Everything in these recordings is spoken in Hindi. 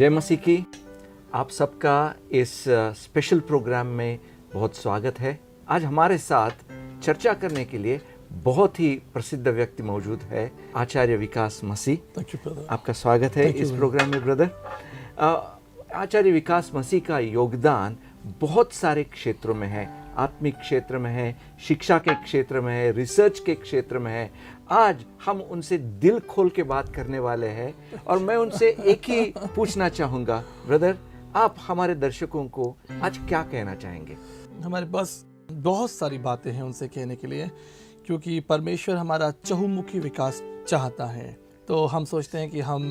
जय मसीह की। आप सबका इस स्पेशल प्रोग्राम में बहुत स्वागत है। आज हमारे साथ चर्चा करने के लिए बहुत ही प्रसिद्ध व्यक्ति मौजूद है, आचार्य विकास मसीह। आपका स्वागत है इस प्रोग्राम में ब्रदर। आचार्य विकास मसीह का योगदान बहुत सारे क्षेत्रों में है, आत्मिक क्षेत्र में है, शिक्षा के क्षेत्र में है, रिसर्च के क्षेत्र में है। आज हम उनसे दिल खोल के बात करने वाले हैं और मैं उनसे एक ही पूछना चाहूँगा, ब्रदर आप हमारे दर्शकों को आज क्या कहना चाहेंगे? हमारे पास बहुत सारी बातें हैं उनसे कहने के लिए, क्योंकि परमेश्वर हमारा चहुमुखी विकास चाहता है। तो हम सोचते हैं कि हम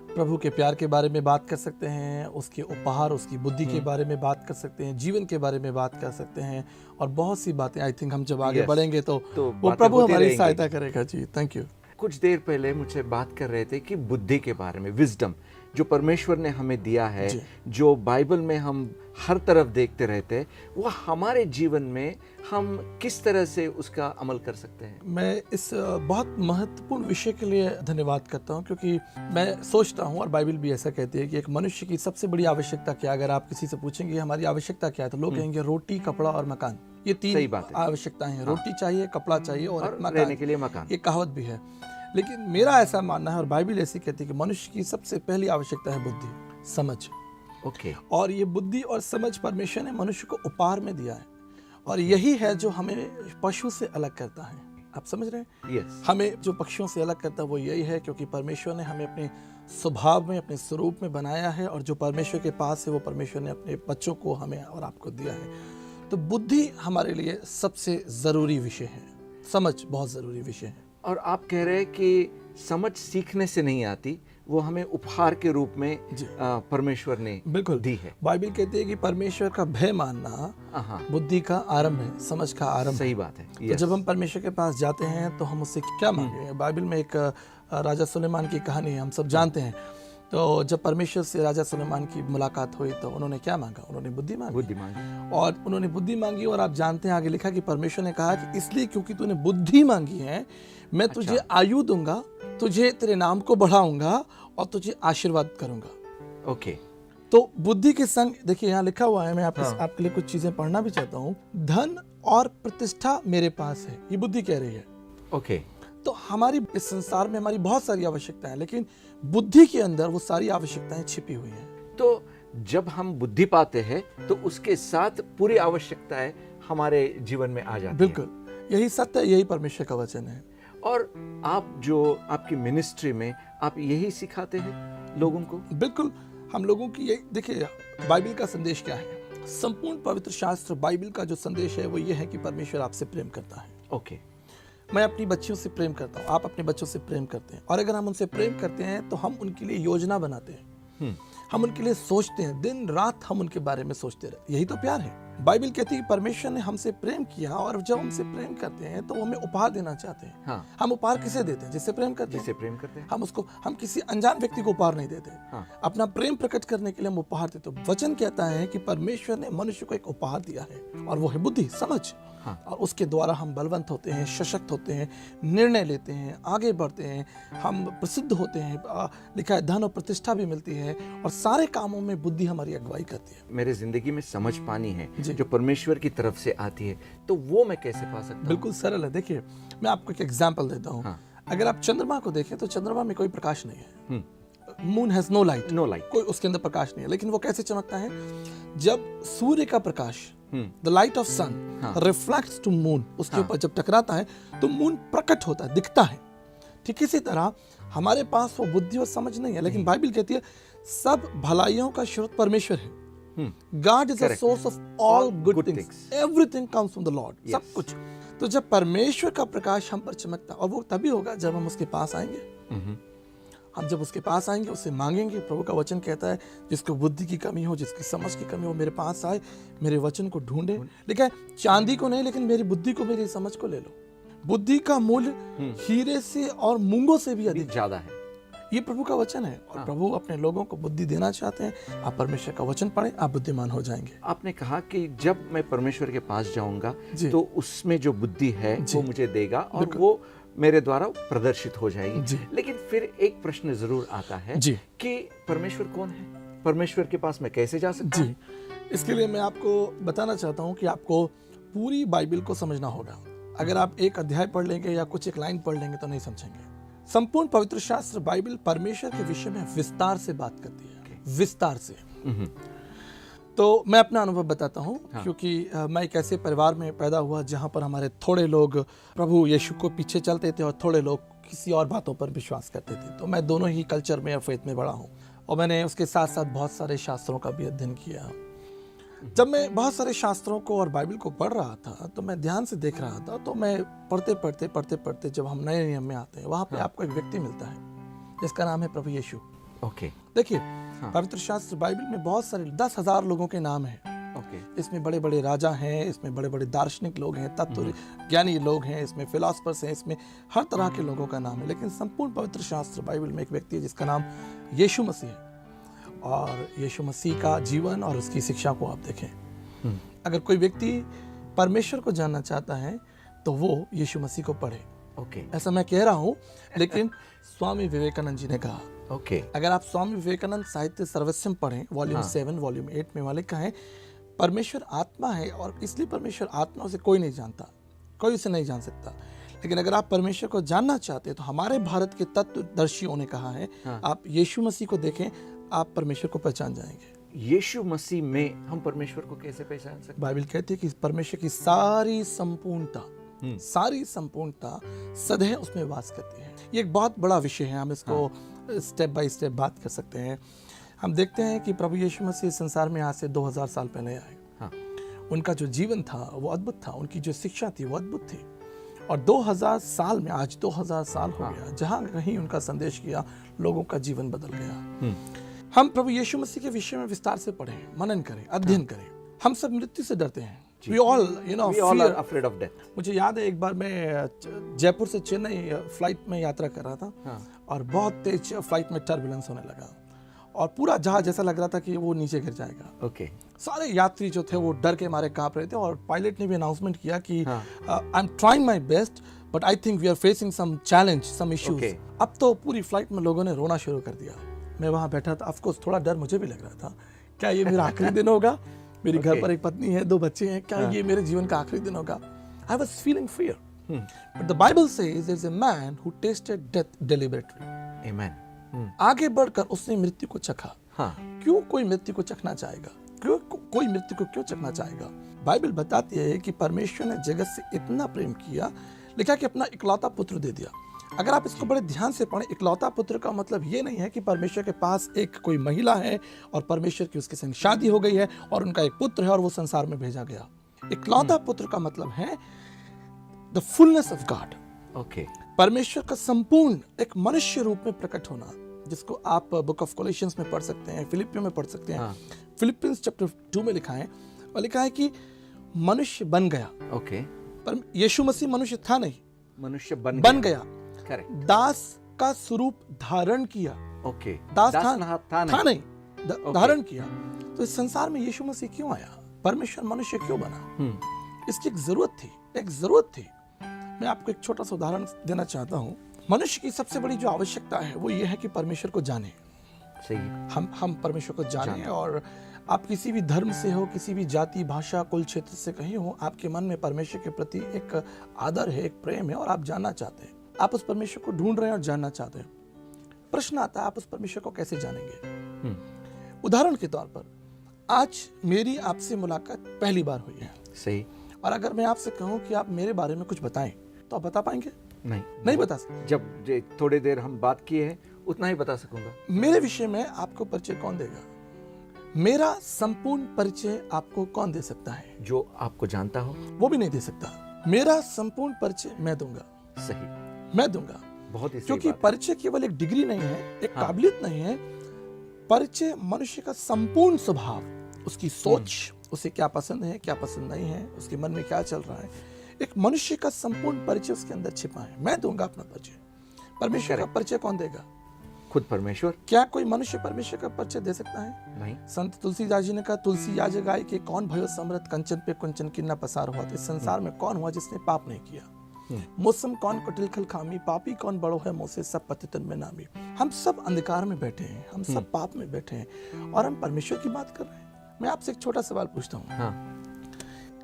प्रभु के प्यार के बारे में बात कर सकते हैं, उसके उपहार, उसकी बुद्धि के बारे में बात कर सकते हैं, जीवन के बारे में बात कर सकते हैं और बहुत सी बातें। आई थिंक हम जब आगे बढ़ेंगे तो वो प्रभु हमारी सहायता करेगा। जी थैंक यू। कुछ देर पहले मुझसे बात कर रहे थे कि बुद्धि के बारे में, विजडम जो परमेश्वर ने हमें दिया है, जो बाइबल में हम हर तरफ देखते रहते हैं, वो हमारे जीवन में हम किस तरह से उसका अमल कर सकते हैं? मैं इस बहुत महत्वपूर्ण विषय के लिए धन्यवाद करता हूँ, क्योंकि मैं सोचता हूँ और बाइबल भी ऐसा कहती है कि एक मनुष्य की सबसे बड़ी आवश्यकता क्या, अगर आप किसी से पूछेंगे हमारी आवश्यकता क्या है, तो लोग कहेंगे रोटी, कपड़ा और मकान। ये तीन आवश्यकताएं हैं। रोटी चाहिए, कपड़ा चाहिए और रहने के लिए मकान। ये कहावत भी है, लेकिन मेरा ऐसा मानना है और बाइबल ऐसी कहती है कि मनुष्य की सबसे पहली आवश्यकता है बुद्धि, समझ। और ये बुद्धि और समझ परमेश्वर ने मनुष्य को उपहार में दिया है, और यही है जो हमें पशु से अलग करता है। आप समझ रहे हैं? हमें जो पक्षियों से अलग करता है वो यही है, क्योंकि परमेश्वर ने हमें अपने स्वभाव में, अपने स्वरूप में बनाया है, और जो परमेश्वर के पास है वो परमेश्वर ने अपने बच्चों को, हमें और आपको दिया है। तो बुद्धि हमारे लिए सबसे जरूरी विषय है, समझ बहुत जरूरी विषय है। और आप कह रहे हैं कि समझ सीखने से नहीं आती, वो हमें उपहार के रूप में परमेश्वर ने बिल्कुल दी है। बाइबल कहती है कि परमेश्वर का भय मानना बुद्धि का आरंभ है, समझ का आरंभ। सही बात है। तो जब हम परमेश्वर के पास जाते हैं तो हम उससे क्या मांगे? बाइबल में एक राजा सुलेमान की कहानी है, हम सब जानते हैं। तो जब परमेश्वर से राजा सुलेमान की मुलाकात हुई तो उन्होंने क्या मांगा? उन्होंने बुद्धि मांगी। और उन्होंने बुद्धि मांगी, और आप जानते हैं आगे लिखा कि परमेश्वर ने कहा कि इसलिए क्योंकि तूने बुद्धि मांगी है, मैं तुझे आयु दूंगा, तुझे तेरे नाम को बढ़ाऊंगा और तुझे आशीर्वाद करूंगा। तो बुद्धि के संग देखिए यहाँ लिखा हुआ है, मैं आपके लिए कुछ चीजें पढ़ना भी चाहता हूँ। धन और प्रतिष्ठा मेरे पास है, ये बुद्धि कह रही है। तो हमारी इस संसार में हमारी बहुत सारी आवश्यकताएं हैं, लेकिन बुद्धि के अंदर वो सारी आवश्यकताएं छिपी हुई हैं। तो जब हम बुद्धि पाते हैं तो उसके साथ पूरी आवश्यकताएं हमारे जीवन में आ जाती हैं। बिल्कुल, यही सत्य है, यही परमेश्वर का वचन है। और आप जो आपकी मिनिस्ट्री में आप यही सिखाते हैं लोगों को? बिल्कुल, हम लोगों की ये देखिए, बाइबल का संदेश क्या है? संपूर्ण पवित्र शास्त्र बाइबल का जो संदेश है वो ये है कि परमेश्वर आपसे प्रेम करता है। मैं अपनी बच्चियों से प्रेम करता हूँ, आप अपने बच्चों से प्रेम करते हैं, और अगर हम उनसे प्रेम करते हैं तो हम उनके लिए योजना बनाते हैं, हम उनके लिए सोचते हैं, दिन रात हम उनके बारे में सोचते रहते हैं। यही तो प्यार है। बाइबल कहती है कि परमेश्वर ने हमसे प्रेम किया, और जब हमसे प्रेम करते हैं तो वो हमें उपहार देना चाहते हैं। हम उपहार किसे देते हैं? जिससे प्रेम करते हैं। हम किसी अनजान व्यक्ति को उपहार नहीं देते। अपना प्रेम प्रकट करने के लिए हम उपहार देते हैं। वचन कहता है कि परमेश्वर ने मनुष्य को एक उपहार दिया है, और वो है बुद्धि, समझ। और उसके द्वारा हम बलवंत होते हैं, सशक्त होते हैं, निर्णय लेते हैं, आगे बढ़ते हैं, हम प्रसिद्ध होते हैं। लिखा है धन और प्रतिष्ठा भी मिलती है, और सारे कामों में बुद्धि हमारी अगुवाई करती है। मेरे जिंदगी में समझ पानी है जो परमेश्वर की तरफ से आती है, तो वो मैं कैसे पा सकता हूँ? बिल्कुल सरल है। देखिए, मैं आपको एक एग्जांपल देता हूँ। अगर आप चंद्रमा को देखें तो चंद्रमा में कोई प्रकाश नहीं है। मून हैज नो लाइट, कोई उसके अंदर प्रकाश नहीं है। लेकिन वो कैसे चमकता है? जब सूर्य का प्रकाश, the light of sun reflects to moon, उसके ऊपर जब टकराता है तो मून प्रकट होता है, दिखता है। ठीक इसी तरह हमारे पास वो बुद्धि और समझ नहीं है, लेकिन बाइबल कहती है सब भलाइयों का स्रोत परमेश्वर है। God is the source of all good things. Everything comes from the Lord. सब कुछ। तो जब परमेश्वर का प्रकाश हम पर चमकता, और वो तभी होगा जब हम उसके पास आएंगे। हम जब उसके पास आएंगे, उससे मांगेंगे। प्रभु का वचन कहता है जिसको बुद्धि की कमी हो, जिसकी समझ की कमी हो, मेरे पास आए, मेरे वचन को ढूंढे। लिखा है चांदी को नहीं, लेकिन मेरी बुद्धि को, मेरी समझ को ले लो। बुद्धि का मूल्य हीरे से और मूंगों से भी अधिक ज्यादा है। ये प्रभु का वचन है, और प्रभु अपने लोगों को बुद्धि देना चाहते हैं। आप परमेश्वर का वचन पढ़ें, आप बुद्धिमान हो जाएंगे। आपने कहा कि जब मैं परमेश्वर के पास जाऊंगा तो उसमें जो बुद्धि है वो मुझे देगा, और वो मेरे द्वारा प्रदर्शित हो जाएगी। जी। लेकिन फिर एक प्रश्न जरूर आता है जी। कि परमेश्वर कौन है, परमेश्वर के पास मैं कैसे जा सकता हूँ? जी, इसके लिए मैं आपको बताना चाहता हूँ कि आपको पूरी बाइबल को समझना होगा। अगर आप एक अध्याय पढ़ लेंगे या कुछ एक लाइन पढ़ लेंगे तो नहीं समझेंगे। संपूर्ण पवित्र शास्त्र बाइबल परमेश्वर के विषय में विस्तार से बात करती है, विस्तार से। तो मैं अपना अनुभव बताता हूँ। हाँ। क्योंकि मैं एक ऐसे परिवार में पैदा हुआ जहाँ पर हमारे थोड़े लोग प्रभु यीशु को पीछे चलते थे और थोड़े लोग किसी और बातों पर विश्वास करते थे। तो मैं दोनों ही कल्चर में और फेथ में बड़ा हूँ और मैंने उसके साथ साथ बहुत सारे शास्त्रों का भी अध्ययन किया। जब मैं बहुत सारे शास्त्रों को और बाइबल को पढ़ रहा था तो मैं ध्यान से देख रहा था। तो मैं पढ़ते पढ़ते जब हम नए नियम में आते हैं वहाँ पे आपको एक व्यक्ति मिलता है जिसका नाम है प्रभु यीशु। ओके। देखिए, पवित्र शास्त्र बाइबल में बहुत सारे 10,000 लोगों के नाम हैं। ओके। इसमें बड़े बड़े राजा हैं, इसमें बड़े बड़े दार्शनिक लोग हैं, तत्व ज्ञानी लोग हैं, इसमें फिलोसफर्स हैं, इसमें हर तरह के लोगों का नाम है। लेकिन संपूर्ण पवित्र शास्त्र बाइबल में एक व्यक्ति है जिसका नाम यीशु मसीह है। और यीशु मसीह का जीवन और उसकी शिक्षा को आप देखें। अगर कोई व्यक्ति परमेश्वर को जानना चाहता है तो वो यीशु मसीह को पढ़े। ओके। ऐसा मैं कह रहा हूँ, लेकिन स्वामी विवेकानंद जी ने कहा। ओके। अगर आप स्वामी विवेकानंद साहित्य सर्वस्वम पढ़ें, वॉल्यूम 7 वॉल्यूम 8 में वाले कहें परमेश्वर आत्मा है और इसलिए परमेश्वर आत्मा से कोई नहीं जानता, कोई उसे नहीं जान सकता। लेकिन अगर आप परमेश्वर को जानना चाहते हैं तो हमारे भारत के तत्वदर्शियों ने कहा है, आप यीशु मसीह को देखें, आप परमेश्वर को पहचान जाएंगे। यीशु मसीह में हम परमेश्वर को कैसे पहचान सकते हैं? बाइबल कहती है कि परमेश्वर की सारी संपूर्णता सदैव उसमें वास करती है। ये एक बहुत बड़ा विषय है, हम इसको स्टेप बाय स्टेप बात कर सकते हैं। हम देखते हैं कि प्रभु यीशु मसीह संसार में आज से 2000 साल पहले आए। उनका जो जीवन था वो अद्भुत था, उनकी जो शिक्षा थी वो अद्भुत थी। और 2000 साल में, आज 2000 साल हो गया, जहां कहीं उनका संदेश किया लोगों का जीवन बदल गया। हम प्रभु यीशु मसीह के विषय में विस्तार से पढ़ें, मनन करें, अध्ययन करें। हम सब मृत्यु से डरते हैं। We all are afraid of death. मुझे याद है एक बार मैं जयपुर से चेन्नई फ्लाइट में यात्रा कर रहा था और बहुत तेज फ्लाइट में टर्बुलेंस होने लगा और पूरा जहाज जैसा लग रहा था कि वो नीचे गिर जाएगा। ओके। सारे यात्री जो थे वो डर के मारे कांप रहे थे और पायलट ने भी अनाउंसमेंट किया कि I am trying my best but I think we are facing some challenge, some issues. अब तो पूरी फ्लाइट में लोगों ने रोना शुरू कर दिया। मैं वहां बैठा था, ऑफ कोर्स थोड़ा डर मुझे भी लग रहा था, क्या ये मेरा आखिरी दिन होगा? मेरी घर पर एक पत्नी है, 2 बच्चे हैं, क्या ये मेरे जीवन का आखिरी दिन होगा? I was feeling fear. But the Bible says there's a man who tasted death deliberately. Amen. आगे बढ़कर उसने मृत्यु को चखा। क्यों कोई मृत्यु को चखना चाहेगा? क्यों कोई मृत्यु को क्यों चखना चाहेगा? बाइबल बताती है कि परमेश्वर ने जगत से इतना प्रेम किया, लिखा कि अपना इकलौता पुत्र दे दिया। अगर आप इसको बड़े ध्यान से पढ़ें, इकलौता पुत्र का मतलब ये नहीं है कि परमेश्वर के पास एक कोई महिला है और परमेश्वर की उसके संग शादी हो गई है और उनका एक पुत्र है और वो संसार में भेजा गया। इकलौता पुत्र का मतलब है the fullness of God. Okay. परमेश्वर का संपूर्ण एक मनुष्य रूप में प्रकट होना, जिसको आप बुक ऑफ कोलोसियंस में पढ़ सकते हैं, फिलिपियों में पढ़ सकते हैं। फिलिपियंस चैप्टर 2 में लिखा है और लिखा है कि मनुष्य बन गया। ओके। पर यीशु मसीह मनुष्य था नहीं, मनुष्य बन गया। करेक्ट। दास का स्वरूप धारण किया। ओके। दास था नहीं, धारण किया। तो इस संसार में यीशु मसीह क्यों आया? परमेश्वर मनुष्य क्यों बना? इसकी एक जरूरत थी। मैं आपको एक छोटा सा उदाहरण देना चाहता हूँ। मनुष्य की सबसे बड़ी जो आवश्यकता है वो ये है कि परमेश्वर को जाने। सही। हम परमेश्वर को जाने। और आप किसी भी धर्म से हो, किसी भी जाति, भाषा, कुल क्षेत्र से कहीं हो, आपके मन में परमेश्वर के प्रति एक आदर है, एक प्रेम है और आप जानना चाहते हैं। आप उस परमेश्वर को ढूंढ रहे हैं और जानना चाहते हैं। प्रश्न आता है, आप उस परमेश्वर को कैसे जानेंगे? उदाहरण के तौर पर आज मेरी आपसे मुलाकात पहली बार हुई है। सही। और अगर मैं आपसे कहूं कि आप मेरे बारे में कुछ बताएं तो आप बता पाएंगे? नहीं बता सकते। जब थोड़ी देर हम बात किए हैं उतना ही बता सकूंगा। मेरे विषय में आपको परिचय कौन देगा? मेरा संपूर्ण परिचय आपको कौन दे सकता है? जो आपको जानता हो वो भी नहीं दे सकता। मेरा संपूर्ण परिचय मैं दूंगा। सही। मैं दूंगा। बहुत ही सही। क्योंकि परिचय केवल एक डिग्री नहीं है, एक काबिलियत नहीं है। परिचय मनुष्य का संपूर्ण स्वभाव, उसकी सोच, उसे क्या पसंद है, क्या पसंद नहीं है, उसके मन में क्या चल रहा है, एक मनुष्य का संपूर्ण परिचय उसके अंदर छिपा है। मैं दूंगा अपना परिचय। परमेश्वर का परिचय कौन देगा? खुद परमेश्वर। क्या कोई मनुष्य परमेश्वर का परिचय दे सकता है? नहीं। संत तुलसीदास जी ने कहा, तुलसी याज गाय के कौन भयो समृत, कंचन पे कुंचन किन्ना पसार हुआ। इस संसार में कौन हुआ जिसने पाप नहीं किया? मौसम कौन कुटिल खल खामी, पापी कौन बड़ो है मुझसे सब पतितन में नामी। हम सब अंधकार में बैठे हैं, हम सब पाप में बैठे हैं और हम परमेश्वर की बात कर रहे हैं। मैं आपसे एक छोटा सवाल पूछता हूँ।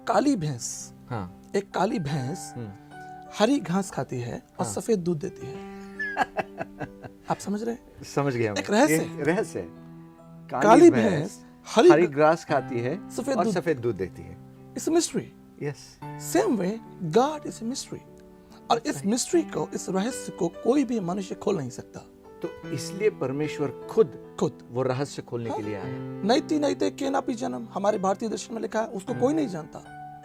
काली भैंस, एक काली भैंस हरी घास खाती है और सफेद दूध देती है। आप समझ रहे हैं? समझ गया। एक रहस्य, रहस्य। काली भैंस हरी घास खाती है और सफेद दूध देती है। It's a mystery. Yes, same way God is a mystery. और इस मिस्ट्री को, इस रहस्य को कोई भी मनुष्य खोल नहीं सकता। तो इसलिए परमेश्वर खुद वो रहस्य खोलने के लिए आया। नैति नैते केनापि जन्म, हमारे भारतीय दर्शन में लिखा है, उसको कोई नहीं जानता।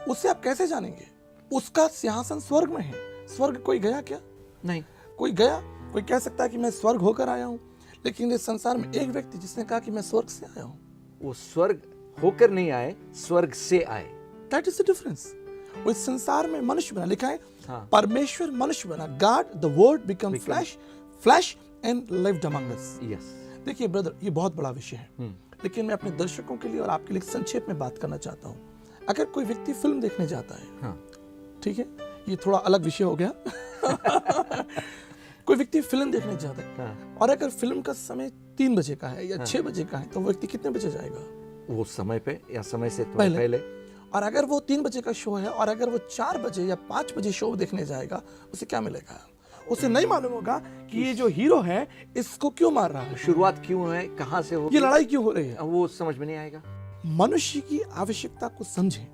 उससे आप कैसे जानेंगे? उसका सिंहासन स्वर्ग में है। स्वर्ग कोई गया क्या? नहीं। कोई गया? कोई कह सकता है कि मैं स्वर्ग होकर आया हूँ, लेकिन इस संसार में एक व्यक्ति जिसने कहा कि मैं स्वर्ग से आया हूँ। वो स्वर्ग होकर नहीं आए, स्वर्ग से आए। That is the difference. वो इस संसार में मनुष्य बना, लिखा है परमेश्वर मनुष्य बना। God the word become flash and lived among us. Yes. देखिए ब्रदर, ये बहुत बड़ा विषय है, लेकिन मैं अपने दर्शकों के लिए और आपके लिए संक्षेप में बात करना चाहता हूँ। अगर कोई व्यक्ति फिल्म देखने जाता है, ठीक है, ये थोड़ा अलग विषय हो गया। कोई व्यक्ति फिल्म देखने जाता है और अगर फिल्म का समय 3 बजे का है या 6 बजे का है, तो वो व्यक्ति कितने बजे जाएगा? वो समय पे या समय से पहले। और अगर वो 3 बजे का शो है और अगर वो 4 बजे या 5 बजे शो देखने जाएगा, उसे क्या मिलेगा? उसे नहीं मालूम होगा कि ये जो हीरो है इसको क्यों मार रहा है, शुरुआत क्यों है, कहां से हो, ये लड़ाई क्यों हो रही है, वो समझ में नहीं आएगा। मनुष्य की आवश्यकता को समझें।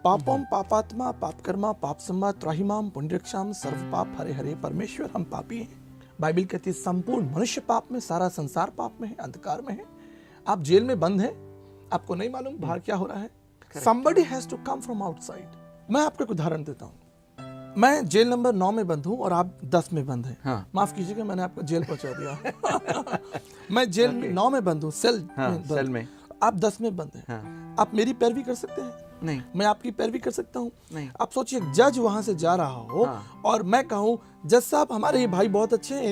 पापम पापात्मा पाप कर्मा पाप सम्मा त्राहिमाम पुण्यक्षाम सर्व पाप हरे हरे। परमेश्वर हम पापी हैं। बाइबल कहती है संपूर्ण मनुष्य पाप में, सारा संसार पाप में है, अंधकार में है। आप जेल में बंद हैं, आपको नहीं मालूम बाहर क्या हो रहा है। Somebody has to come from outside। मैं आपको एक उदाहरण देता हूँ। मैं जेल नंबर 9 में बंद हूँ और आप 10 में बंद हैं। माफ कीजिएगा, मैंने आपको जेल पहुंचा दिया। मैं जेल 9 में बंद हूँ, सेल में। आप 10 में बंद हैं। आप मेरी पैरवी कर सकते हैं? नहीं। मैं आपकी पैरवी कर सकता हूँ? नहीं। आप सोचिए, जज वहां से जा रहा हो और मैं कहूँ जज साहब हमारे ये भाई बहुत अच्छे हैं,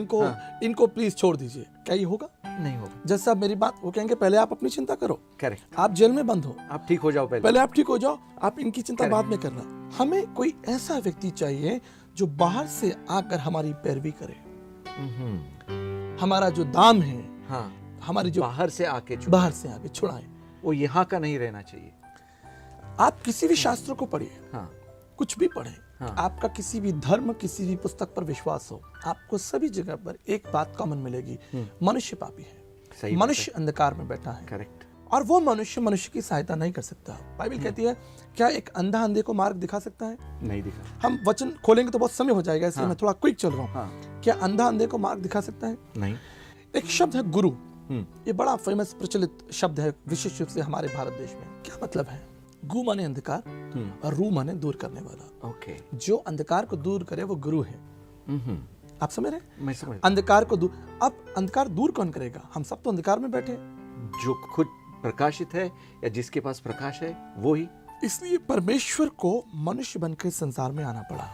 इनको प्लीज छोड़ दीजिए, क्या ये होगा? नहीं होगा। जज साहब मेरी बात, वो कहेंगे पहले आप अपनी चिंता करो। करेक्ट। आप जेल में बंद हो, आप ठीक हो जाओ, पहले आप ठीक हो जाओ, आप इनकी चिंता बाद में करना। हमें कोई ऐसा व्यक्ति चाहिए जो बाहर से आकर हमारी पैरवी करे। हमारा जो दाम है, हमारी जो बाहर से आके छुड़ाए, वो यहाँ का नहीं रहना चाहिए। आप किसी भी शास्त्र को पढ़िए, कुछ भी पढ़ें, आपका किसी भी धर्म, किसी भी पुस्तक पर विश्वास हो, आपको सभी जगह पर एक बात कॉमन मिलेगी, मनुष्य पापी है, मनुष्य अंधकार में बैठा है। करेक्ट। और वो मनुष्य की सहायता नहीं कर सकता। बाइबल कहती है, क्या एक अंधा अंधे को मार्ग दिखा सकता है? नहीं दिखा। हम वचन खोलेंगे तो बहुत समय हो जाएगा, इसलिए मैं थोड़ा क्विक चल रहा हूँ। क्या अंधा अंधे को मार्ग दिखा सकता है? नहीं। एक शब्द है गुरु। ये बड़ा फेमस प्रचलित शब्द है, विशेष रूप से हमारे भारत देश में। क्या मतलब है? गु माने अंधकार और रू माने दूर करने वाला। ओके। जो अंधकार को दूर करे वो गुरु है। आप समझ रहे हैं? मैं समझ। अंधकार को दूर, अब अंधकार दूर कौन करेगा? हम सब तो अंधकार में बैठे। जो खुद प्रकाशित है या जिसके पास प्रकाश है वो ही। इसलिए परमेश्वर को मनुष्य बनकर संसार में आना पड़ा।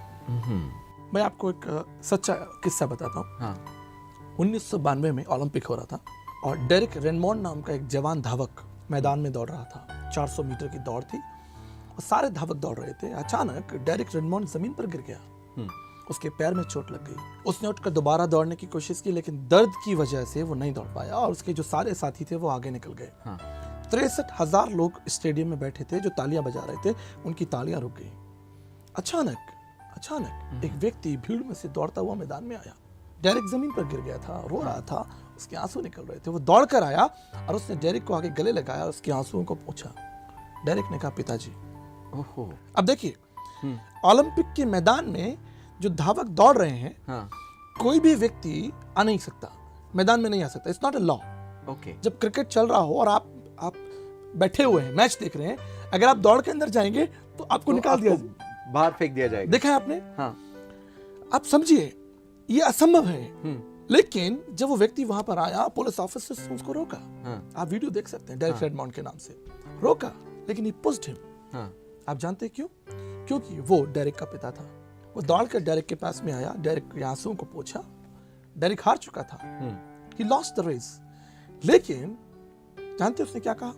मैं आपको एक सच्चा किस्सा बताता हूँ। 1992 में ओलंपिक हो रहा था और डेरिक रेनमोंड नाम का एक जवान धावक मैदान में दौड़ रहा था। 400 मीटर की दौड़ थी और सारे धावक दौड़ रहे थे। अचानक डेरिक रेनमोंड जमीन पर गिर गया। उसके पैर में चोट लग गई। उसने उठकर दोबारा दौड़ने की कोशिश की, लेकिन दर्द की वजह से वो नहीं दौड़ पाया और उसके जो सारे साथी थे वो आगे निकल गए। 63,000 लोग स्टेडियम में बैठे थे जो तालियां बजा रहे थे, उनकी तालियां रुक गई। अचानक एक व्यक्ति भीड़ में से दौड़ता हुआ मैदान में आया। डेरिक जमीन पर गिर गया था, रो रहा था, उसके आंसू निकल रहे थे। वो दौड़ कर आया और उसने डेरिक को आगे गले लगाया और उसके आंसुओं को पूछा। डेरिक ने कहा, पिताजी। ओहो। अब देखिए, ओलंपिक के मैदान में जो धावक दौड़ रहे हैं, कोई भी व्यक्ति आ नहीं सकता, मैदान में नहीं आ सकता। It's not a law. Okay. जब क्रिकेट चल रहा हो और आप बैठे हुए हैं, मैच देख रहे हैं, अगर आप दौड़ के अंदर जाएंगे तो आपको निकाल दिया, बाहर फेंक दिया जाएगा। देखा है आपने? आप समझिए, ये असंभव है। लेकिन जब वो व्यक्ति वहां पर आया, पुलिस ऑफिसर्स ने उसको रोका। आप वीडियो देख सकते हैं, डेरिक रेडमोंड के नाम से रोका, लेकिन ही पुश्ड हिम। आप जानते हैं क्यों? क्योंकि वो डेरिक का पिता था। वो दौड़कर डेरिक के पास में आया, डेरिक के आंसुओं को पोंछा। डेरिक हार चुका था, ही लॉस्ट द रेस। लेकिन जानते उसने क्या कहा?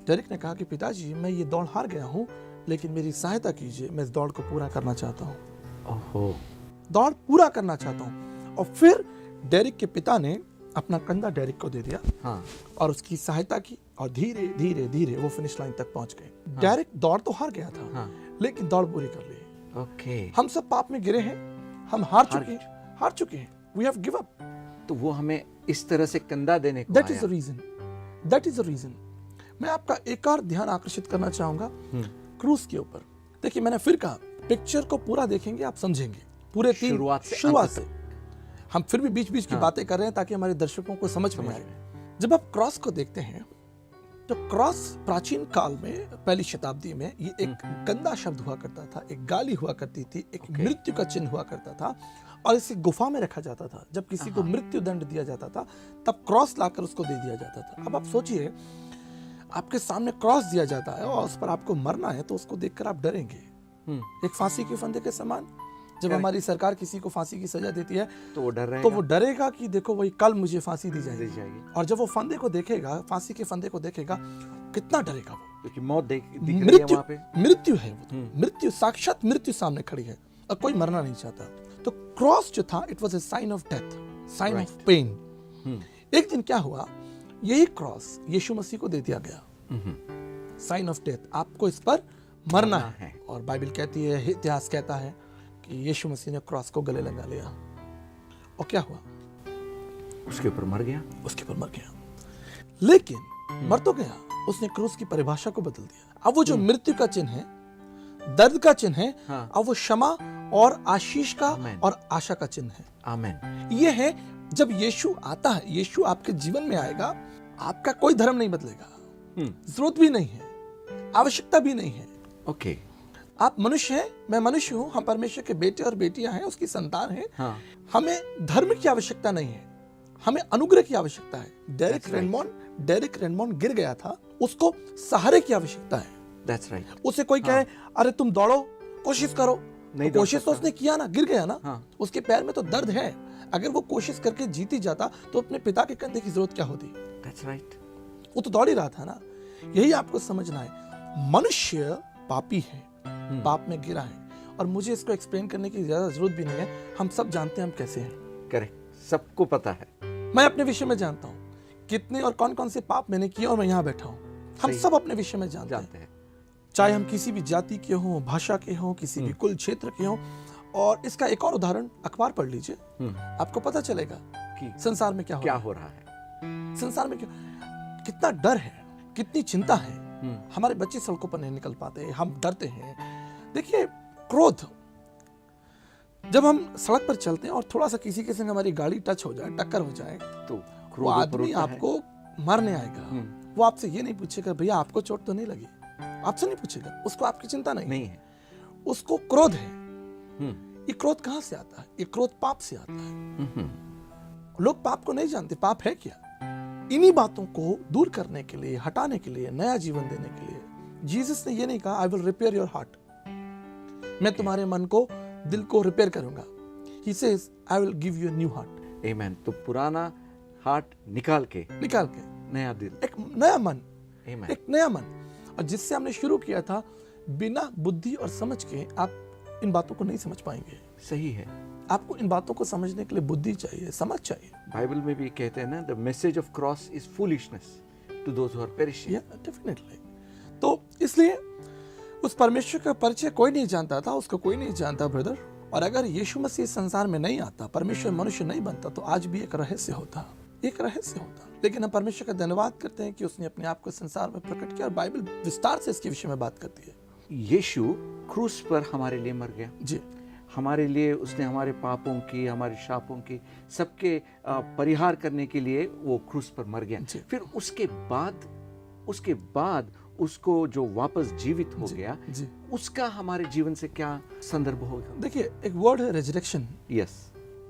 डेरिक ने कहा कि पिताजी, मैं ये दौड़ हार गया हूं, लेकिन मेरी सहायता कीजिए, मैं इस दौड़ को पूरा करना चाहता हूं। ओहो, दौड़ पूरा करना चाहता हूँ। और फिर डेरिक के पिता ने अपना कंधा डेरिक को दे दिया, हाँ, और उसकी सहायता की, और धीरे धीरे धीरे वो फिनिश लाइन तक पहुंच गए। डेरिक दौड़ तो हार गया था, हाँ, लेकिन दौड़ पूरी कर ली। ओके। हम सब पाप में गिरे हैं, हम हार चुके हैं, वी हैव गिव अप। तो वो हमें इस तरह से कंधा देने को दैट आया। Is the reason, that is the reason. मैं आपका एक और ध्यान आकर्षित करना चाहूंगा क्रूस के ऊपर। देखिए, मैंने फिर कहा, पिक्चर को पूरा देखेंगे आप समझेंगे, पूरे तीन शुरुआत से। हम फिर भी बीच बीच की बातें कर रहे हैं ताकि हमारे दर्शकों को समझ में आए। जब आप क्रॉस को देखते हैं तो क्रॉस प्राचीन काल में, पहली शताब्दी में, ये एक गंदा शब्द हुआ करता था, एक गाली हुआ करती थी, एक मृत्यु का चिन्ह हुआ करता था, और इसे गुफा में रखा जाता था। जब किसी को मृत्यु दंड दिया जाता था तब क्रॉस लाकर उसको दे दिया जाता था। अब आप सोचिए, आपके सामने क्रॉस दिया जाता है और उस पर आपको मरना है, तो उसको देखकर आप डरेंगे, एक फांसी के फंदे के समान। जब हमारी सरकार किसी को फांसी की सजा देती है तो वो डरेगा कि देखो वही कल मुझे फांसी दी जाएगी। और जब वो फंदे को देखेगा, फांसी के फंदे को देखेगा, कितना डरेगा वो, क्योंकि मौत दिख रही है वहाँ पे। मृत्यु है वो, मृत्यु, साक्षात मृत्यु सामने खड़ी है, और कोई मरना नहीं चाहता। तो क्रॉस जो था, it was a sign of death, sign of pain. एक दिन क्या हुआ, यही क्रॉस यीशु मसीह को दे दिया गया, साइन ऑफ डेथ, आपको इस पर मरना है। और बाइबल कहती है, इतिहास कहता है कि यीशु मसीह ने क्रॉस को गले लगा लिया, और क्या हुआ, उसके ऊपर मर गया, लेकिन मर तो गया, उसने क्रूस की परिभाषा को बदल दिया। अब वो जो मृत्यु का चिन्ह है, दर्द का चिन्ह है, अब वो क्षमा और आशीष का और आशा का चिन्ह है। आमीन। ये है, जब यीशु आता है, यीशु आपके जीवन में आएगा, आपका कोई धर्म नहीं बदलेगा, जरूरत भी नहीं है, आवश्यकता भी नहीं है। ओके, आप मनुष्य हैं, मैं मनुष्य हूं, हम परमेश्वर के बेटे और बेटियां हैं, उसकी संतान हैं। हमें धर्म की आवश्यकता नहीं है, हमें अनुग्रह की आवश्यकता है। डेरिक रेनमोंड गिर गया था, उसको सहारे की आवश्यकता है। That's right. उसे कोई कहे, अरे तुम दौड़ो, कोशिश करो, नहीं, तो कोशिश तो उसने किया ना, गिर गया ना, उसके पैर में तो दर्द है। अगर वो कोशिश करके जीती जाता तो अपने पिता के कंधे की जरूरत क्या होती। That's right. वो तो दौड़ ही रहा था ना। यही आपको समझना है, मनुष्य पापी है, पाप में गिरा है, और मुझे इसको एक्सप्लेन करने की ज्यादा जरूरत भी नहीं है, हम सब जानते हैं हम कैसे हैं। करेक्ट, सबको पता है। मैं अपने विषय में जानता हूँ कितने और कौन कौन से पाप मैंने किए, और मैं यहाँ बैठा हूँ। हम सब अपने विषय में जानते हैं, चाहे हम किसी भी जाति के हों, भाषा के हों, किसी भी कुल क्षेत्र के हों। और इसका एक और उदाहरण, अखबार पढ़ लीजिए, आपको पता चलेगा कि संसार में क्या हो रहा है। संसार में कितना डर है, कितनी चिंता है। हमारे बच्चे सड़कों पर नहीं निकल पाते, हम डरते हैं। देखिए, क्रोध, जब हम सड़क पर चलते हैं और थोड़ा सा किसी के संग हमारी गाड़ी टच हो जाए, टक्कर हो जाए, तो वो आदमी आपको मारने आएगा। वो आपसे ये नहीं पूछेगा, भैया आपको चोट तो नहीं लगी, आपसे नहीं पूछेगा, उसको आपकी चिंता नहीं है, उसको क्रोध है। ये क्रोध कहां से आता है? ये क्रोध पाप से आता है। लोग पाप को नहीं जानते, पाप है क्या। इन्हीं बातों को दूर करने के लिए, हटाने के लिए, नया जीवन देने के लिए जीसस ने ये नहीं कहा, I will repair your heart, मैं तुम्हारे मन को, दिल को रिपेयर करूंगा। He says, I will give you a new heart. आमीन। तो पुराना हार्ट निकाल के नया दिल, एक नया मन, एक नया मन। और जिससे हमने शुरू किया था, बिना बुद्धि और समझ के आप इन बातों को नहीं समझ पाएंगे। सही है, आपको इन बातों को समझने के लिए बुद्धि चाहिए, समझ चाहिए। बाइबल में भी कहते हैं ना, the message of cross is foolishness to those who are perishing. Definitely. तो इसलिए उस परमेश्वर का परिचय कोई नहीं जानता था, उसको कोई नहीं जानता ब्रदर। और अगर यीशु मसीह संसार में नहीं आता, परमेश्वर मनुष्य नहीं बनता, तो आज भी एक रहस्य होता, एक रहस्य होता। लेकिन हम परमेश्वर का धन्यवाद करते हैं कि उसने अपने आप को संसार में प्रकट किया, और बाइबल विस्तार से इसके विषय में बात करती है। यीशु क्रूस पर हमारे लिए मर गया जी, हमारे लिए। उसने हमारे पापों की, हमारे शापों की, सबके परिहार करने के लिए वो क्रूस पर मर गया। फिर उसके बाद उसको जो वापस जीवित हो गया, उसका हमारे जीवन से क्या संदर्भ होगा? देखिए, एक वर्ड है रेजरेक्शन,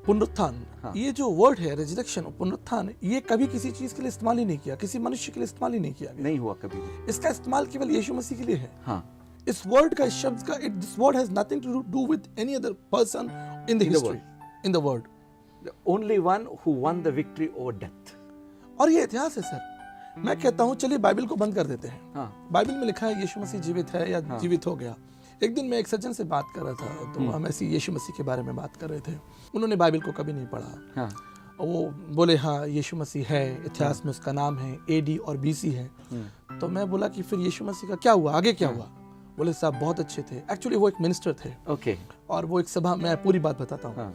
पुनरुत्थान। ये जो वर्ड है रेजरेक्शन, पुनरुत्थान, ये कभी किसी चीज के लिए इस्तेमाल ही नहीं किया, किसी मनुष्य के लिए इस्तेमाल ही नहीं किया, नहीं हुआ कभी। इसका इस्तेमाल केवल यीशु मसीह के लिए है। इस वर्ड का, इस शब्द का, this word has nothing to do with any other person in the history, in the world. The only one who won the victory over death. और ये इतिहास है सर। मैं कहता हूं, चलिए बाइबल को बंद कर देते हैं। बाइबल में लिखा है यीशु मसीह जीवित है या जीवित हो गया, एक दिन मैं एक सज्जन से बात कर रहा था, तो हम ऐसी यीशु मसीह के बारे में बात कर रहे थे। उन्होंने बाइबल को कभी नहीं पढ़ा। हाँ। वो बोले हाँ यीशु मसीह है, इतिहास में उसका नाम है AD और BC है। तो मैं बोला कि फिर यीशु मसीह का क्या हुआ, आगे क्या हुआ? बोले साहब बहुत अच्छे थे। एक्चुअली वो एक मिनिस्टर थे। ओके। और वो एक सभा, मैं पूरी बात बताता हूँ, हाँ।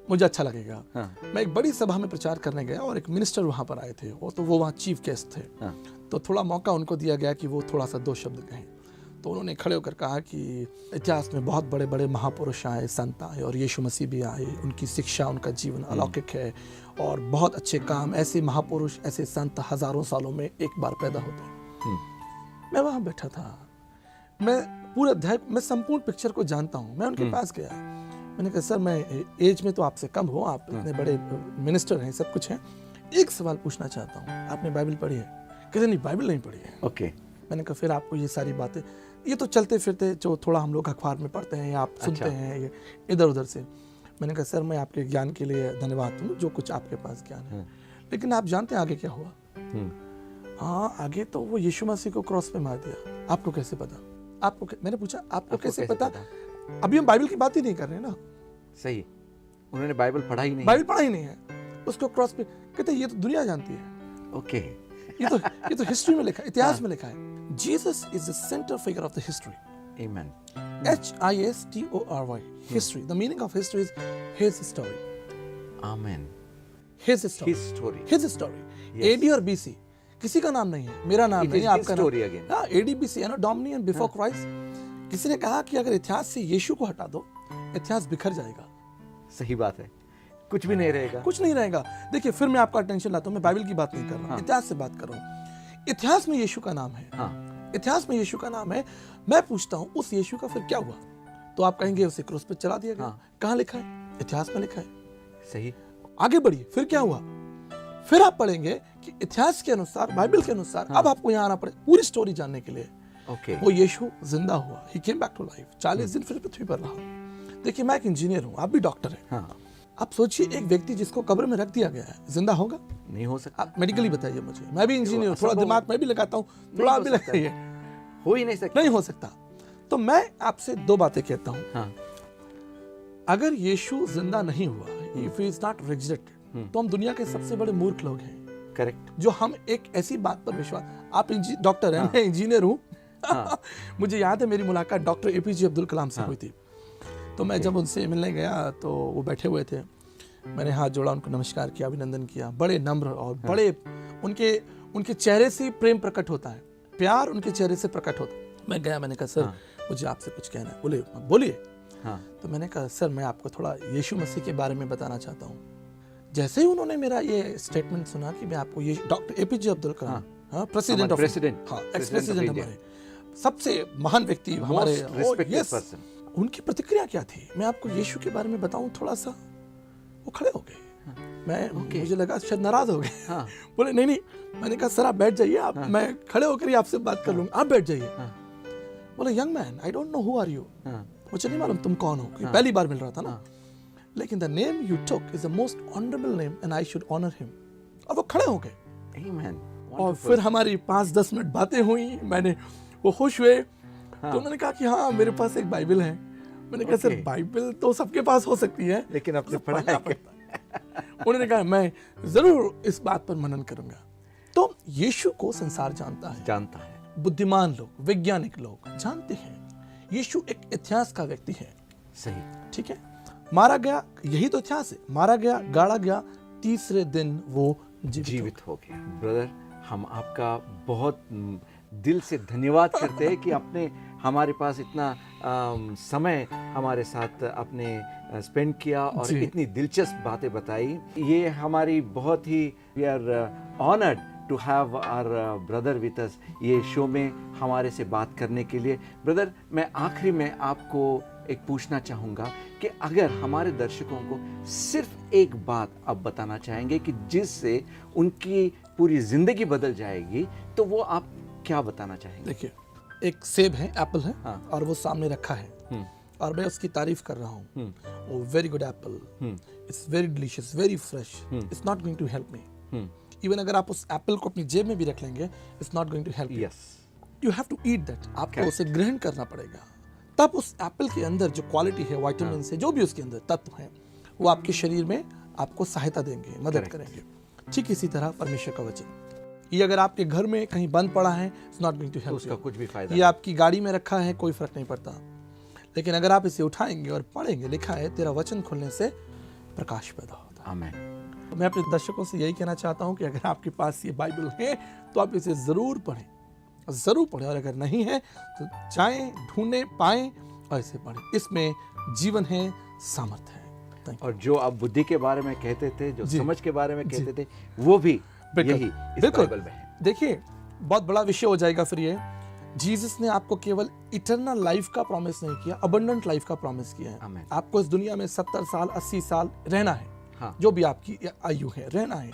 मुझे अच्छा लगेगा। हाँ। मैं एक बड़ी सभा में प्रचार करने गया और एक मिनिस्टर वहाँ पर आए थे, वो वहाँ चीफ गेस्ट थे। हाँ। तो थोड़ा मौका उनको दिया गया कि वो थोड़ा सा 2 शब्द कहें। तो उन्होंने खड़े होकर कहा कि इतिहास में बहुत बड़े बड़े महापुरुष आए, संत आए और यीशु मसीह भी आए। उनकी शिक्षा, उनका जीवन अलौकिक है और बहुत अच्छे काम, ऐसे महापुरुष, ऐसे संत हजारों सालों में एक बार पैदा होते हैं। मैं वहाँ बैठा था, मैं पूरे अध्याय, मैं संपूर्ण पिक्चर को जानता हूँ। मैं उनके पास गया, मैंने कहा सर मैं एज में तो आपसे कम हो, आप इतने बड़े मिनिस्टर हैं, सब कुछ हैं, एक सवाल पूछना चाहता हूँ, आपने बाइबल पढ़ी है? कहते नहीं बाइबल नहीं पढ़ी है। ओके। मैंने कहा फिर आपको ये सारी बातें, ये तो चलते फिरते जो थोड़ा हम लोग अखबार में पढ़ते हैं या आप सुनते हैं ये इधर उधर से। मैंने कहा सर मैं आपके ज्ञान के लिए धन्यवाद दूँ, जो कुछ आपके पास ज्ञान है, लेकिन आप जानते हैं आगे क्या हुआ? हाँ आगे तो वो यीशु मसीह को क्रॉस पे मार दिया। आपको कैसे पता? मैंने पूछा आपको कैसे पता? अभी हम बाइबल की बात ही नहीं कर रहे हैं ना। सही, उन्होंने बाइबल पढ़ा ही नहीं। बाइबल पढ़ा ही नहीं है, उसको क्रॉस पे कहते ये तो दुनिया जानती है। ओके। ये तो हिस्ट्री में लिखा है, इतिहास में लिखा है। Jesus is the centre figure of the history. Amen. HISTORY, history. The meaning of history is his story. Amen. His story, his story. AD और BC किसी का नाम नहीं है, मेरा नाम नहीं है, आपका नाम। हाँ, AD BC है ना, डोमिनियन बिफोर क्राइस्ट। किसी ने कहा कि अगर इतिहास से यीशु को हटा दो, इतिहास बिखर जाएगा। सही बात है, कुछ भी नहीं रहेगा, कुछ नहीं रहेगा। देखिए फिर मैं आपका अटेंशन लाता हूँ, मैं बाइबल की बात नहीं कर रहा हूँ, इतिहास से बात कर रहा हूँ। इतिहास में यीशु का नाम है। इतिहास में यीशु का नाम है। मैं पूछता हूँ उस यीशु का फिर क्या हुआ? तो आप कहेंगे उसे क्रूस पे चला दिया गया। कहाँ लिखा है? इतिहास में लिखा है। सही। आगे बढ़िए, फिर क्या हुआ? फिर आप पढ़ेंगे कि इतिहास के अनुसार, बाइबल के अनुसार, अब आपको यहाँ आना पड़े पूरी स्टोरी जानने के लिए। वो यीशु जिंदा हुआ, ही केम बैक टू लाइफ, 40 दिन फिर पृथ्वी पर रहा। देखिए मैं एक इंजीनियर हूँ, आप भी डॉक्टर हैं। आप सोचिए एक व्यक्ति जिसको कब्र में रख दिया गया है, जिंदा होगा? नहीं हो सकता। आप मेडिकली बताइए मुझे, मैं भी इंजीनियर हूँ, थोड़ा दिमाग मैं भी लगाता हूँ, थोड़ा आप भी लगाइए। हो ही नहीं सकता। नहीं हो सकता। तो मैं आपसे 2 बातें कहता हूँ। अगर यीशु जिंदा नहीं हुआ, if he is not resurrected, तो हम दुनिया के सबसे बड़े मूर्ख लोग हैं। करेक्ट। जो हम एक ऐसी बात पर विश्वास, आप डॉक्टर हैं, मैं इंजीनियर हूँ। मुझे याद है मेरी मुलाकात डॉक्टर APJ अब्दुल कलाम से हुई थी। तो मैं जब उनसे मिलने गया तो वो बैठे हुए थे, मैंने हाथ जोड़ा, उनको नमस्कार किया, अभिनंदन किया। बड़े नम्र और बड़े उनके चेहरे से प्रेम प्रकट होता है, प्यार उनके चेहरे से प्रकट होता है। मैं गया, मैंने कहा सर मुझे आपसे कुछ कहना है। बोले बोलिए। तो मैंने कहा सर मैं आपको थोड़ा यीशु मसीह के बारे में बताना चाहता हूँ। जैसे ही उन्होंने मेरा ये स्टेटमेंट सुना कि मैं आपको ये doctor APJ Abdul Kalam, president, ex president, हमारे सबसे महान व्यक्ति, हमारे उनकी प्रतिक्रिया क्या थी? मैं आपको यीशु के बारे में बताऊं थोड़ा सा। वो खड़े हो गए। मुझे लगा शायद नाराज हो गए। बोले नहीं। मैंने कहा सर आप बैठ जाइए, आप मैं खड़े होकर ही आपसे बात कर लूंगा, आप बैठ जाइए। बोले young man, I don't know who are you. मुझे नहीं मालूम तुम कौन हो, क्योंकि पहली बार मिल रहा था ना। लेकिन the name you took is the most honourable name and I should honour him. और वो खड़े हो गए। आमेन। और फिर हमारी 5-10 मिनट बातें हुई, वो खुश हुए। तो उन्होंने कहा कि हाँ मेरे पास एक बाइबल है। मैंने कहा सर बाइबल तो सबके पास हो सकती है, लेकिन आपने पढ़ा है? उन्होंने कहा मैं जरूर इस बात पर मनन करूंगा। तो यीशु को संसार जानता है। बुद्धिमान लोग, वैज्ञानिक लोग जानते हैं यीशु एक इतिहास का व्यक्ति है। सही। ठीक है। मारा गया, यही तो इतिहास है। मारा गया, गाड़ा गया, तीसरे दिन वो जीवित हो गया। ब्रदर हम आपका बहुत दिल से धन्यवाद करते हैं कि आपने हमारे पास इतना समय हमारे साथ आपने स्पेंड किया और इतनी दिलचस्प बातें बताई। ये हमारी बहुत ही, we are honoured to have our brother with us ये शो में हमारे से बात करने के लिए। ब्रदर मैं आखिरी में आपको एक पूछना चाहूँगा कि अगर हमारे दर्शकों को सिर्फ एक बात आप बताना चाहेंगे कि जिससे उनकी पूरी जिंदगी बदल जाएगी, तो वो आप क्या बताना चाहेंगे? देखिए एक सेब है, एप्पल है, और वो सामने रखा है और मैं उसकी तारीफ कर रहा हूँ। वो very good apple, it's very delicious, very fresh, it's not going to help me. Even अगर आप उस एप्पल को अपनी जेब में भी रख लेंगे, it's not going to help. You have to eat that. आपको उसे ग्रहण करना पड़ेगा, तब उस एप्पल के अंदर जो क्वालिटी है, विटामिन से जो भी उसके अंदर तत्व हैं, वो आपके शरीर में आपको सहायता देंगे, मदद करेंगे। ठीक इसी तरह परमेश्वर का वचन, ये अगर आपके घर में कहीं बंद पड़ा है, it's not going to help, उसका कुछ भी फायदा ये आपकी गाड़ी में रखा है, कोई फर्क नहीं पड़ता। लेकिन अगर आप इसे उठाएंगे और पढ़ेंगे, लिखा है तेरा वचन खोलने से प्रकाश पैदा होता है। आमीन। मैं अपने दर्शकों से यही कहना चाहता हूं कि अगर आपके पास ये बाइबल है तो आप इसे जरूर पढ़ें, जरूर पढ़ें, और अगर नहीं है तो जाएं, ढूंढें, पाएं और इसे पढ़ें। इसमें जीवन है, सामर्थ्य है। और जो आप बुद्धि के बारे में कहते थे, जो समझ के बारे में कहते थे, वो भी यही इस बाइबल में है। देखिए, बहुत बड़ा विषय हो जाएगा फिर ये। जीसस ने आपको केवल इटर्नल लाइफ का प्रॉमिस नहीं किया, अबंडेंट लाइफ का प्रॉमिस किया है। आमीन। आपको इस दुनिया में 70 साल 80 साल रहना है। हाँ। जो भी आपकी आयु है, रहना है,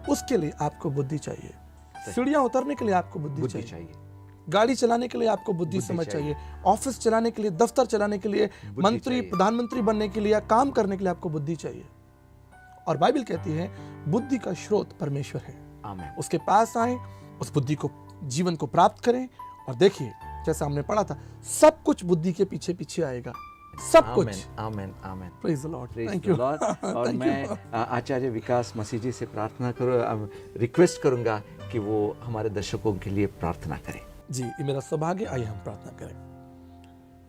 उसके लिए आपको बुद्धि चाहिए। सीढ़ियां उतरने के लिए आपको बुद्धि चाहिए। गाड़ी चलाने के लिए आपको बुद्धि समझ चाहिए। ऑफिस चलाने के लिए, दफ्तर चलाने के लिए, मंत्री प्रधानमंत्री बनने के लिए या काम करने के लिए आपको बुद्धि चाहिए। और बाइबल कहती है बुद्धि का स्रोत परमेश्वर है। आमीन। उसके पास आए, उस बुद्धि को, जीवन को प्राप्त करें। और देखिए, जैसा हमने पढ़ा था, सब कुछ बुद्धि के पीछे पीछे आएगा, सब कुछ। आमीन, आमीन। Praise the Lord, thank you Lord. और मैं आचार्य विकास मसीह जी से प्रार्थना करूँ, रिक्वेस्ट करूंगा कि वो हमारे दर्शकों के लिए प्रार्थना करें। जी, ये मेरा सौभाग्य। आइए हम प्रार्थना करें।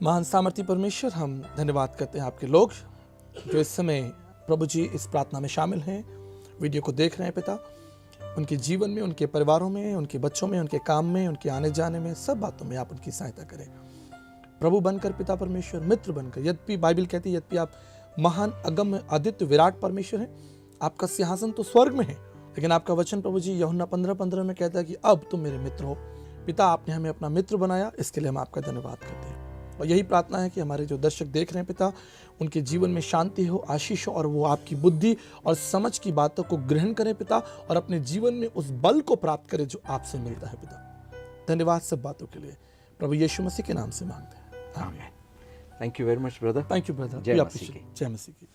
महान सामर्थी परमेश्वर, हम धन्यवाद करते हैं आपके लोग जो इस समय प्रभु जी इस प्रार्थना में शामिल हैं, वीडियो को देख रहे हैं। पिता, उनके जीवन में, उनके परिवारों में, उनके बच्चों में, उनके काम में, उनके आने जाने में, सब बातों में आप उनकी सहायता करें। प्रभु बनकर, पिता परमेश्वर, मित्र बनकर। यद्यपि बाइबल कहती है, यद्यपि आप महान अगम आदित्य विराट परमेश्वर हैं, आपका सिंहासन तो स्वर्ग में है, लेकिन आपका वचन प्रभु जी यूहन्ना 15:15 में कहता है कि अब तुम मेरे मित्र हो। पिता, आपने हमें अपना मित्र बनाया, इसके लिए हम आपका धन्यवाद करते हैं। और यही प्रार्थना है कि हमारे जो दर्शक देख रहे हैं पिता, उनके जीवन में शांति हो, आशीष हो, और वो आपकी बुद्धि और समझ की बातों को ग्रहण करें पिता, और अपने जीवन में उस बल को प्राप्त करें जो आपसे मिलता है पिता। धन्यवाद सब बातों के लिए, प्रभु यीशु मसीह के नाम से मांगते हैं, आमीन। Thank you very much brother. Thank you brother. जय मसीह की। जय मसीह की।